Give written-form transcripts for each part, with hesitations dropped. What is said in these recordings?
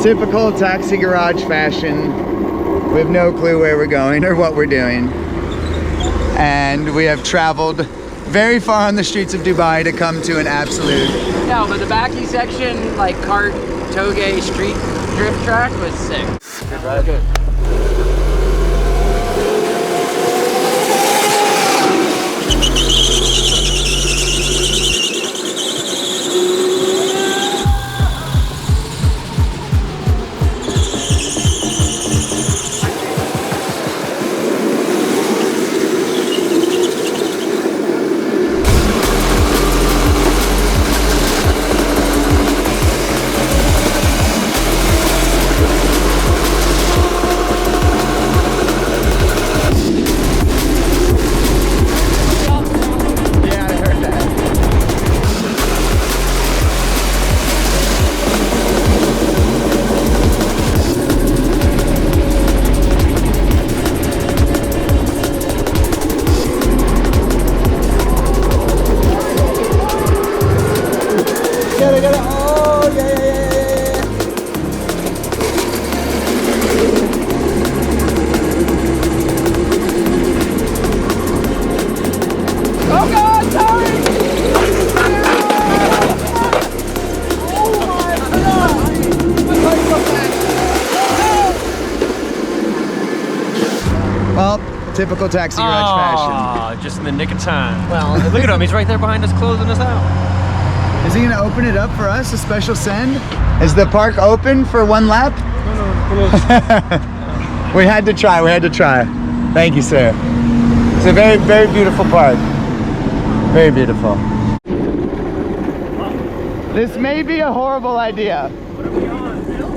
Typical taxi garage fashion. We have no clue where we're going or what we're doing. And we have traveled very far on the streets of Dubai to come to an absolute. No, but the backy section, like kart, toge, street drift track was sick. Good ride. Good. Typical taxi garage fashion. Just in the nick of time. Well, look at him. He's right there behind us closing us out. Is he gonna open it up for us? A special send? Is the park open for one lap? No. We had to try. We had to try. Thank you, sir. It's a very, very beautiful park. Very beautiful. This may be a horrible idea. What are we on, Bill?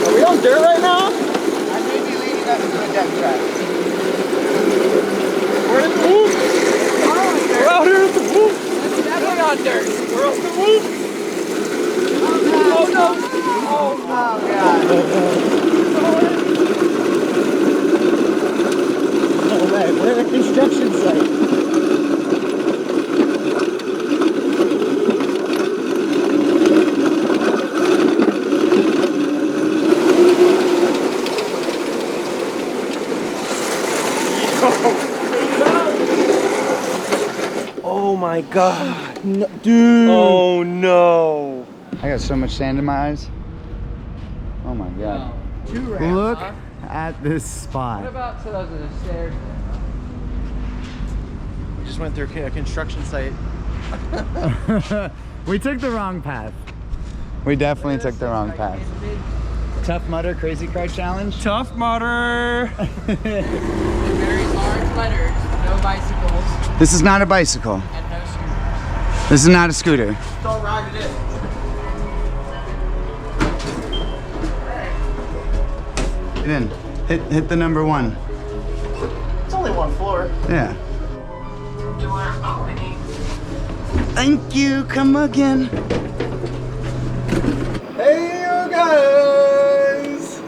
Are we on dirt right now? I may be leading us to a death trap. We're in the whoop. We're out here at the whoop. It's definitely on dirt. We're on the whoop. Oh no! Oh god. No way, we're at a construction site. Oh my god. No, dude. Oh no. I got so much sand in my eyes. Oh my god. Two ramps, Look huh? at this What spot. about to those are the stairs? We just went through a construction site. We took the wrong path. We definitely took the wrong path. Tough Mudder Crazy Car Challenge. Tough Mudder. In very large letters, no bicycles This is not a bicycle. and no scooters. This is not a scooter. Don't ride it in. Get in. Hit the number one. It's only one floor. Yeah. Door opening. Thank you. Come again. Hey, you guys.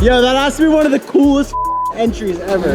Yo, that has to be one of the coolest entries ever.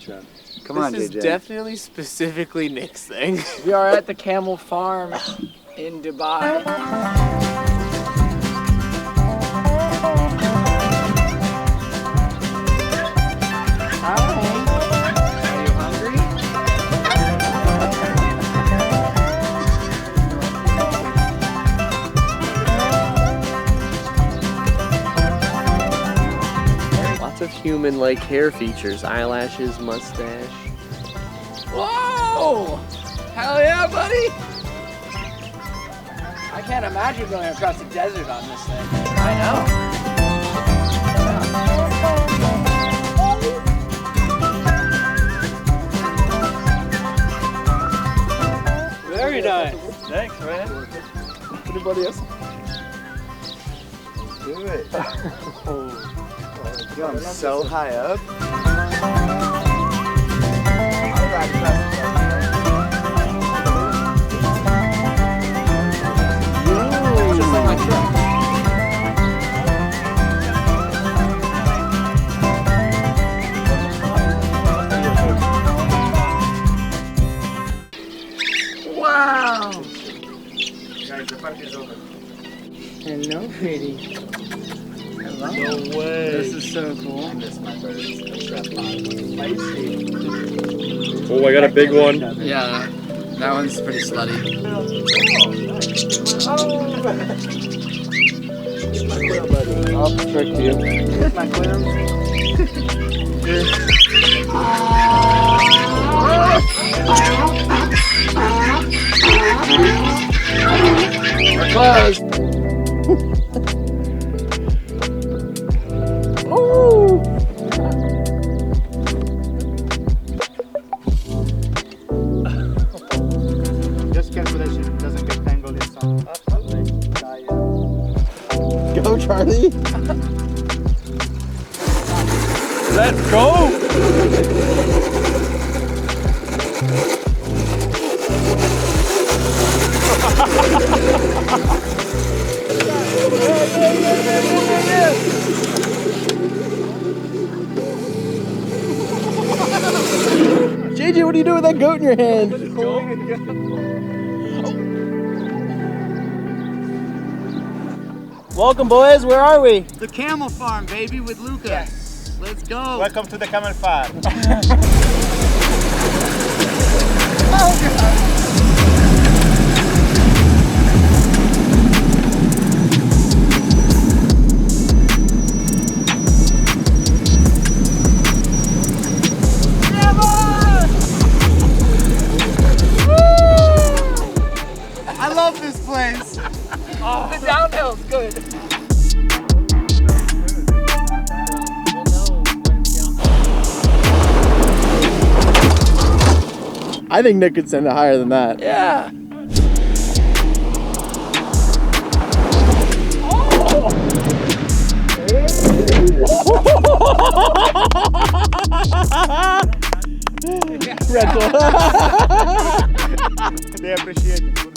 Come on, This is JJ. definitely specifically Nick's thing. We are at the camel farm in Dubai. Hi. Are you hungry? Lots of human-like hair features, eyelashes, mustache. Whoa! Hell yeah, buddy! I can't imagine going across the desert on this thing. I know. Very nice. Thanks, man. Anybody else? Do it. Yo, I'm so high up. Just like my truck. Wow! Guys, the party is over. Hello, pretty. Hello. No way. This is so cool. I miss my birds. Oh, I got a big one. Yeah, that one's pretty slutty. I'll trick you. My clearance. We're close. Just careful that she doesn't get tangled in some. Go, Charlie. Let's go. JJ, what are you doing with that goat in your hand? Welcome, boys. Where are we? The camel farm, baby, with Luca. Yes. Let's go. Welcome to the camel farm. I love this place. The downhill's good. I think Nick could send it higher than that. Yeah. Rental. They appreciate it.